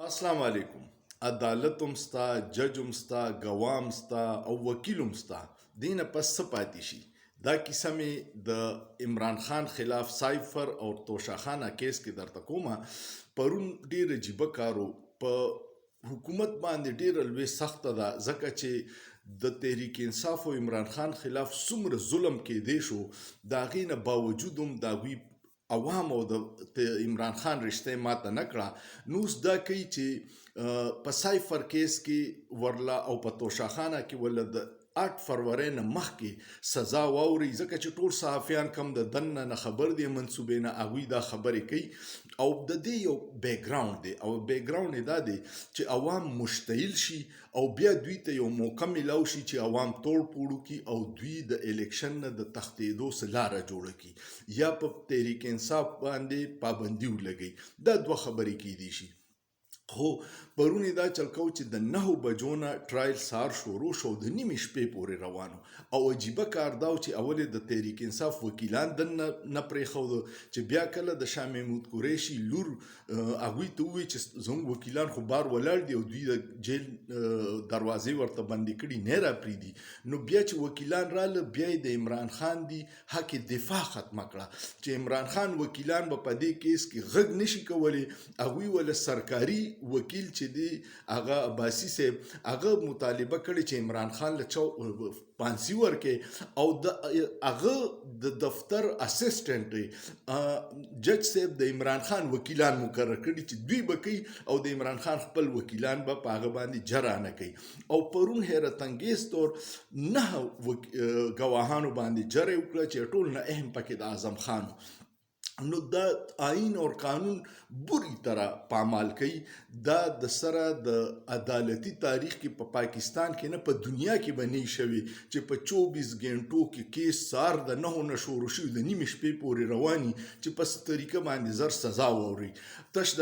السلام علیکم. عدالت هم ستا، جج هم ستا، ګوام ستا او وکیل هم ستا. دینه پس څه پاتې شي؟ دا کیسه مې د عمران خان خلاف سایفر او توشاخانه کیس کې درته کومه. پرون ډیر عجیبه کارو په حکومت باندې ډیره لوی سخته ده، ځکه چې د تحریک انصاف او عمران خان خلاف څومره ظلم کېدی شو، د هغې نه باوجود هم د هغوی عوام او د عمران خان رشته ماته نه کړه. نو اوس دا کوي چې په سایفر کیس کې ورله او په توشاخانه کې ورله د 8 فروری نه مخکې سزا واوري، ځکه چې ټول صحافیان کم د دننه نه خبر دي، منصوبې نه هغوی دا خبرې کوي او د دې یو بیکګراوند دی او بیکګراوند یې دا دی چې عوام مشتعل شي او بیا دوی ته یو موقع میلاو شي چې عوام توړ پوړ کړي او دوی د الیکشن نه د تښتېدو څه لاره جوړه کړي یا په تحریک انصاف باندې پابندي ولګوي. دا دوه خبرې کیدی شي. خو پرون یې دا چل کو چې د 9 بجو نه ټرایل سهار شروع شو، د نیمې شپې پورې روانو او عجیبه کار دا و چې اول یې د تحریک انصاف وکیلان دننه نه پرېښودو چې بیا کله د شاه محمود قریشي لور هغوی ته ووایي چې زموږ وکیلان خو بار ولاړ دي او دوی د جیل دروازې ورته بندې کړي نه راپرېږدي. نو بیا چې وکیلان راله بیا یې د عمران خان دی حق دفاع ختمه کړه چې عمران خان وکیلان به په دې کیس کې غږ نشي کولی. هغوی ول سرکاري وکیل چې دی هغه عباسي صاحب هغه مطالبه کړې چې عمران خان له پانسي ورکړي او د هغه د دفتر اسسټنټ جج صاحب د عمران خان وکیلان مقرر کړي چې دوی به کوي او د عمران خان خپل وکیلان به په هغه باندې جرا نه کوي. او پرون حیرت انګیز طور 9 ګواهانو باندې جرا وکړه چې ټول نه اهم پکې د اعظم خان. نو دا آئین اور قانون بری طرح پامال کوي. دا د سره د عدالتي تاریخ کې په پاکستان کې نه په دنیا کې به نه شوي چې په 24 غنټو کې کیس سار د 9 نه شروع شوي د نیمې شپې پورې رواني چې په څه طریقه باندې زر سزا واوري، تش د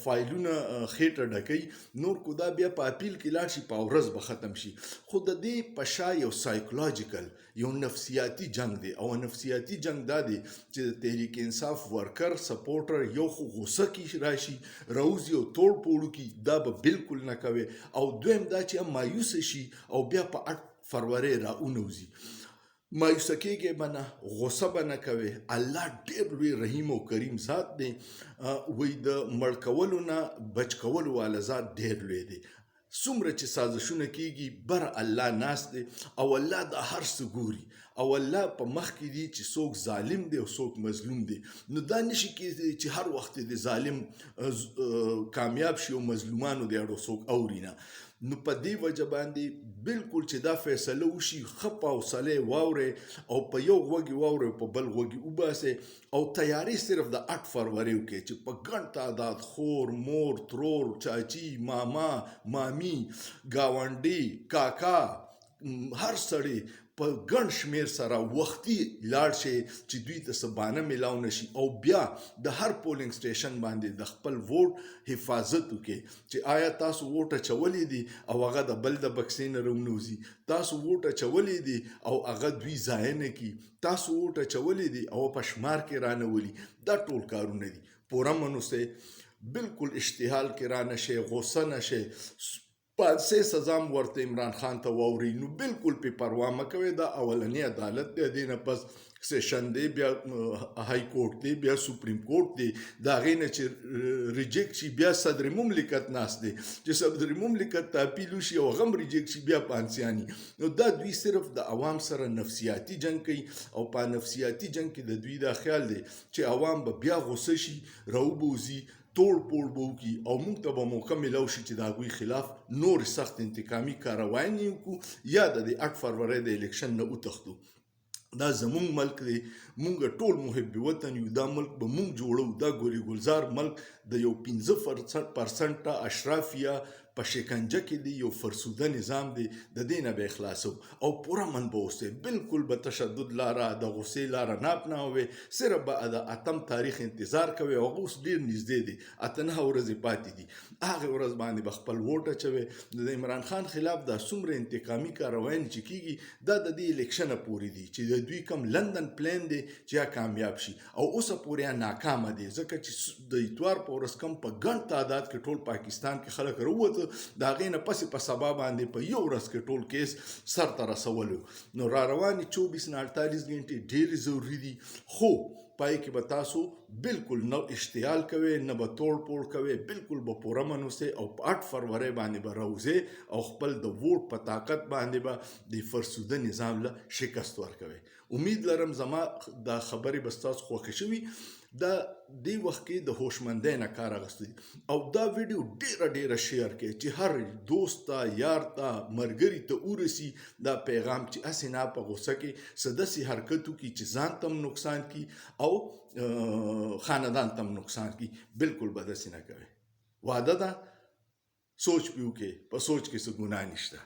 فایلونه خېټه ډکوي. نور کو دا بیا په اپیل کې لاړ شي په ورځ به ختم شي. خو د دې په شا یو سایکولوژیکل یو نفسیاتي جنگ دی او نفسیاتي جنگ دا دی چې د تحریک انصاف ورکر سپورټر یو خو غوسه کې راشي راوځي او توړ پوړ کی، دا به بالکل نه کوي. او دویم دا چې مایوس شي او بیا په 8 فروری را اونوزي. مایوسه کېږي به نه، غوسه به نه کوي. الله ډېر لوی رحیم او کریم ذات دی. وایي د مړ کولو نه بچ کولو والا ذات ډېر لوی دی. څومره چې سازشونه کېږي بر الله ناست دی او الله د هر څه ګوري او الله په مخ کې دی چې څوک ظالم دی او څوک مظلوم دی. نو دا نشي کېدی چې هر وخت د ظالم کامیاب شي او مظلومانو د اړو څوک اوري نه. نو په دې وجه باندې بالکل چې دا فیصله وشي ښه په حوصله واورئ او په یو غوږ واورئ او په بل غوږ وباسئ او تیاری صرف د 8 فروری وکړئ چې په ګڼ تعداد خور، مور، ترور، چاچی، ماما، مامی، ګاونډي، کاکا، هر سړی په ګڼ شمیر سره وختي لاړ شي چې دوی ته څه بانه میلاو نشي او بیا د هر پولینګ سټیشن باندې د خپل ووټ حفاظت وکړي چې آیا تاسو ووټ اچولی دی او هغه د بل د بکسې نه راونوځي، تاسو ووټ اچولی دی او هغه دوی ضایع نه کړي، تاسو ووټ اچولی دی او په شمار کې رانولي. دا ټول کارونه دي. پوره منوسئ، بالکل اشتعال کې را نشئ، غوسه نشئ. 5 سزا هم ورته عمران خان ته واوري. نو بالکل پې پروا مه کوئ. دا اولنی عدالت دی، دې نه پس سیشن دی، بیا های کورټ دی، بیا سپریم کورټ دی. د هغې نه چې ریجیکټ شي بیا صدر مملکت ناست دی چې صدر مملکت ته اپیل وشي او هغه هم ریجیکټ شي بیا پانسیاني. نو دا دوی صرف د عوام سره نفسیاتي جنگ کوي او په نفسیاتي جنگ کې د دوی دا خیال دی چې عوام به بیا غوسه شي، راوبوځي، توړ پوړ به وکړي او موږ ته به موقع میلاو شي چې د هغوی خلاف نور سخت انتقامي کاروایانې وکړو یا د 8 فروری د الیکشن نه وتښتو. دا زمونږ ملک دی، مونږ ټول محب وطن یو. دا ملک به مونږ جوړو. دا ګوري ګلزار ملک د یو 15% اشرافیه په شکنجه کې دی، یو فرسوده نظام دی. د دې نه به خلاصو او پوره من به اوسئ. بالکل به تشدد لاره، د غصې لاره نه اپناوئ. صرف به د 8 تاریخ انتظار کوئ او هغه اوس ډېر نږدې دی، 8 ورځې پاتې دي. هغې ورځ باندې به خپل ووټ اچوئ. د عمران خان خلاف دا څومره انتقامي کاروایانې چې کېږي دا د دې الیکشنه پورې دي چې د دوی کوم لندن پلان دی چې یا کامیاب شي او اوسه پورې ناکامه دی، ځکه چې د اتوار په په ورځ کم په ګڼ تعداد کې ټول پاکستان کې خلک راووته، د هغې نه پسې په سبا باندې په یو ورځ کې ټول کیس سر ته رسولو. نو را روانې 24 نه 48 غنټې ډېرې ضروري دي، خو پای کې به تاسو بالکل نه اشتعال کوئ، نه به توړ پوړ کوئ، بالکل به پوره من اوسئ او په 8 فروری باندې به راوځئ او خپل د ووټ په طاقت باندې به د فرسوده نظام له شکست ورکوئ. امید لرم زما دا خبرې به ستاسو خوښې شوي. دا دې وخت کې د هوشمندۍ نه کار اخیستی او دا ویډیو ډیره شیر کړئ چې هر دوست ته، یار ته، ملګري ته ورسي دا پیغام چې هسې نه په غوسه کې څه داسې حرکت وکړي چې ځان ته هم نقصان کړي او خاندان ته هم نقصان کړي. بالکل به داسې نه کوئ. وعده ده، سوچ پې وکړئ، په سوچ کې څه ګناه نشته.